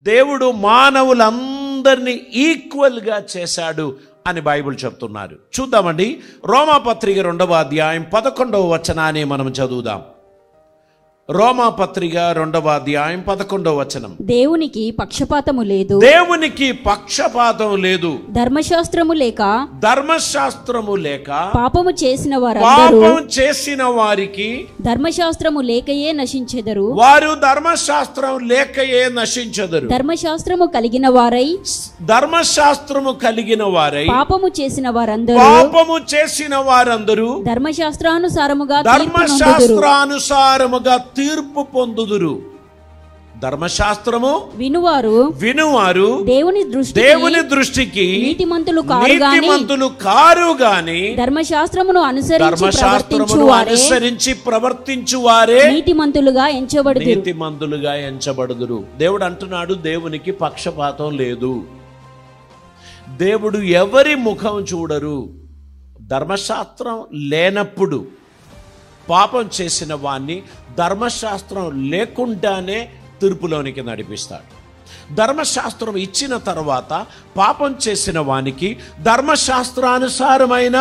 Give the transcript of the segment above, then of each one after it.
దేవుడు మానవులందరినీ ఈక్వల్గా చేశాడు అని బైబిల్ చెప్తున్నారు. చూద్దామండి, రోమాపత్రిక 2వ అధ్యాయం 11వ వచనాన్ని మనం చదువుదాం. రోమాపత్రిక 2వ అధ్యాయం 11వ వచనం. దేవునికి పక్షపాతము లేదు, దేవునికి పక్షపాతం లేదు, ధర్మశాస్త్రము లేక పాపము చేసిన వారికి ధర్మశాస్త్రము లేకయే నశించెదరు. ధర్మశాస్త్రము కలిగిన వారై పాపము చేసిన వారందరూ ధర్మశాస్త్రానుసారముగా తీర్పు పొందుదురు. ధర్మశాస్త్రము వినువారు దేవుని దృష్టికి నీతిమంతులు కారు గాని ధర్మశాస్త్రమును అనుసరించి ప్రవర్తించువారే నీతిమంతులుగా ఎంచబడుదురు. దేవుడు అంటున్నాడు, దేవునికి పక్షపాతం లేదు. దేవుడు ఎవరి ముఖం చూడరు. ధర్మశాస్త్రం లేనప్పుడు పాపం చేసిన వాణ్ణి ధర్మశాస్త్రం లేకుండానే తీర్పులోనికి నడిపిస్తాడు. ధర్మశాస్త్రం ఇచ్చిన తర్వాత పాపం చేసిన వానికి ధర్మశాస్త్రానుసారమైన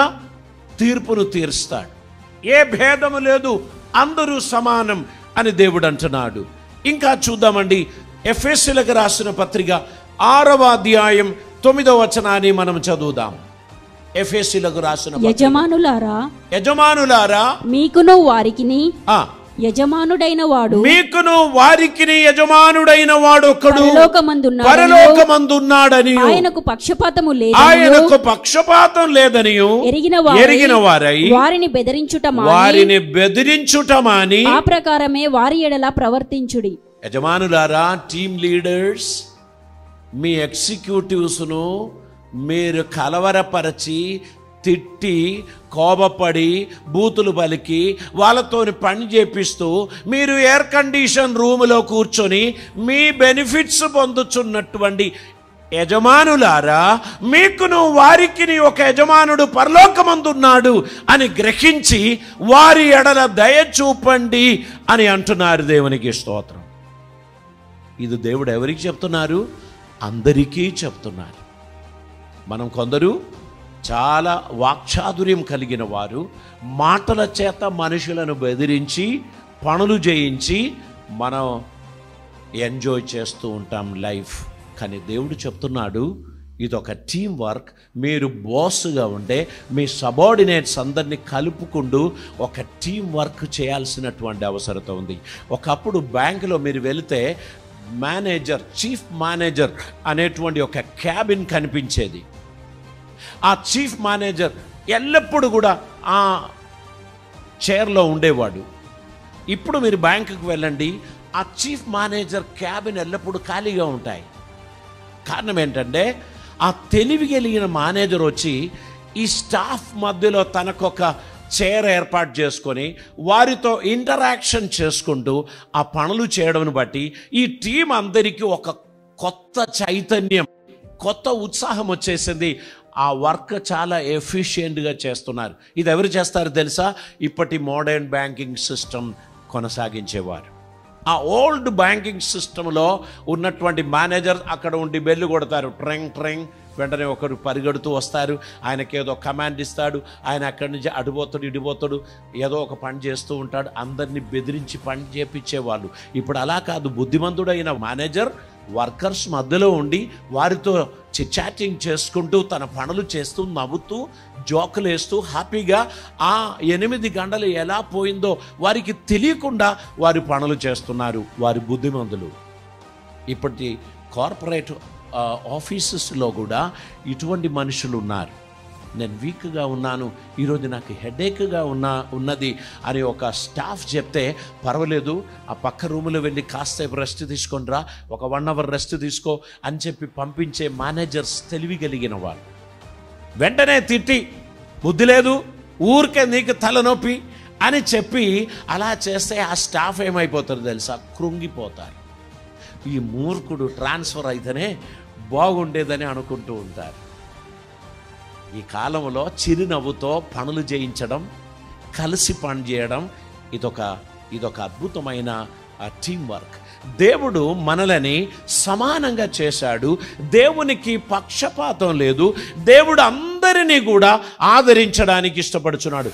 తీర్పును తీరుస్తాడు. ఏ భేదము లేదు, అందరూ సమానం అని దేవుడు అంటున్నాడు. ఇంకా చూద్దామండి, ఎఫెసీయులకు రాసిన పత్రిక 6వ అధ్యాయం 9వ వచనాన్ని మనం చదువుదాం. ఎఫెసీయులకు రాసిన యజమానులారా మీకును వారికిని యజమానుడైన వాడు ఒకడు పరలోకమందున్నాడని ఆయనకు పక్షపాతం లేదని ఎరిగిన వారై వారిని బెదిరించుటమాని ఆ ప్రకారమే వారి ఎడల ప్రవర్తించుడి. యజమానులారా, టీమ్ లీడర్స్, మీ ఎగ్జిక్యూటివ్స్ను మీరు కలవరపరచి, తిట్టి, కోపపడి, బూతులు పలికి వాళ్ళతో పని చేపిస్తూ మీరు ఎయిర్ కండిషన్ రూములో కూర్చొని మీ బెనిఫిట్స్ పొందుతున్నటువంటి యజమానులారా, మీకును వారికిని ఒక యజమానుడు పరలోకమందున్నాడు అని గ్రహించి వారి ఎడల దయ చూపండి అని అంటున్నారు. దేవునికి స్తోత్రం. ఇది దేవుడు ఎవరికి చెప్తున్నారు? అందరికీ చెప్తున్నారు. మనం కొందరు చాలా వాక్చాతుర్యం కలిగిన వారు, మాటల చేత మనుషులను బెదిరించి పనులు చేయించి మనం ఎంజాయ్ చేస్తూ ఉంటాం లైఫ్. కానీ దేవుడు చెప్తున్నాడు, ఇదొక టీం వర్క్. మీరు బాస్గా ఉండే మీ సబార్డినేట్స్ అందరినీ కలుపుకుంటూ ఒక టీం వర్క్ చేయాల్సినటువంటి అవసరత ఉంది. ఒకప్పుడు బ్యాంకులో మీరు వెళితే మేనేజర్, చీఫ్ మేనేజర్ అనేటువంటి ఒక క్యాబిన్ కనిపించేది. ఆ చీఫ్ మేనేజర్ ఎల్లప్పుడూ కూడా ఆ చైర్లో ఉండేవాడు. ఇప్పుడు మీరు బ్యాంకుకు వెళ్ళండి, ఆ చీఫ్ మేనేజర్ క్యాబిన్ ఎల్లప్పుడూ ఖాళీగా ఉంటాయి. కారణం ఏంటంటే ఆ తెలివి కలిగిన మేనేజర్ వచ్చి ఈ స్టాఫ్ మధ్యలో తనకొక చైర్ ఏర్పాటు చేసుకొని వారితో ఇంటరాక్షన్ చేసుకుంటూ ఆ పనులు చేయడం బట్టి ఈ టీం అందరికీ ఒక కొత్త చైతన్యం, కొత్త ఉత్సాహం వచ్చేసింది. ఆ వర్క్ చాలా ఎఫిషియెంట్గా చేస్తున్నారు. ఇది ఎవరు చేస్తారు తెలుసా? ఇప్పటి మోడర్న్ బ్యాంకింగ్ సిస్టమ్ కొనసాగించేవారు. ఆ ఓల్డ్ బ్యాంకింగ్ సిస్టంలో ఉన్నటువంటి మేనేజర్ అక్కడ ఉండి బెల్లు కొడతారు, ట్రెంగ్ ట్రెంగ్. వెంటనే ఒకరు పరిగెడుతూ వస్తారు, ఆయనకి ఏదో కమాండ్ ఇస్తాడు, ఆయన అక్కడి నుంచి అడిపోతాడు ఇడిపోతాడు, ఏదో ఒక పని చేస్తూ ఉంటాడు. అందరినీ బెదిరించి పని చేపించేవాళ్ళు. ఇప్పుడు అలా కాదు. బుద్ధిమంతుడైన మేనేజర్ వర్కర్స్ మధ్యలో ఉండి వారితో చాటింగ్ చేసుకుంటూ తన పనులు చేస్తూ నవ్వుతూ జోకులు వేస్తూ హ్యాపీగా ఆ 8 గంటలు ఎలా పోయిందో వారికి తెలియకుండా వారి పనులు చేస్తున్నారు. వారి బుద్ధిమంతులు. ఇప్పటి కార్పొరేట్ ఆఫీసెస్లో కూడా ఇటువంటి మనుషులు ఉన్నారు. నేను వీక్గా ఉన్నాను, ఈరోజు నాకు హెడేక్గా ఉన్నది అని ఒక స్టాఫ్ చెప్తే పర్వాలేదు, ఆ పక్క రూములో వెళ్ళి కాసేపు రెస్ట్ తీసుకొనిరా, ఒక 1 అవర్ రెస్ట్ తీసుకో అని చెప్పి పంపించే మేనేజర్స్ తెలివి కలిగిన వాళ్ళు. వెంటనే తిట్టి, బుద్ధి లేదు, ఊరికే నీకు తలనొప్పి అని చెప్పి అలా చేస్తే ఆ స్టాఫ్ ఏమైపోతారు తెలుసా? కృంగిపోతారు. ఈ మూర్ఖుడు ట్రాన్స్ఫర్ అయితేనే బాగుండేదని అనుకుంటూ ఉంటారు. ఈ కాలంలో చిరునవ్వుతో పనులు చేయించడం, కలిసి పని చేయడం, ఇదొక అద్భుతమైన టీం వర్క్. దేవుడు మనలని సమానంగా చేశాడు. దేవునికి పక్షపాతం లేదు. దేవుడు అందరినీ కూడా ఆదరించడానికి ఇష్టపడుచున్నాడు.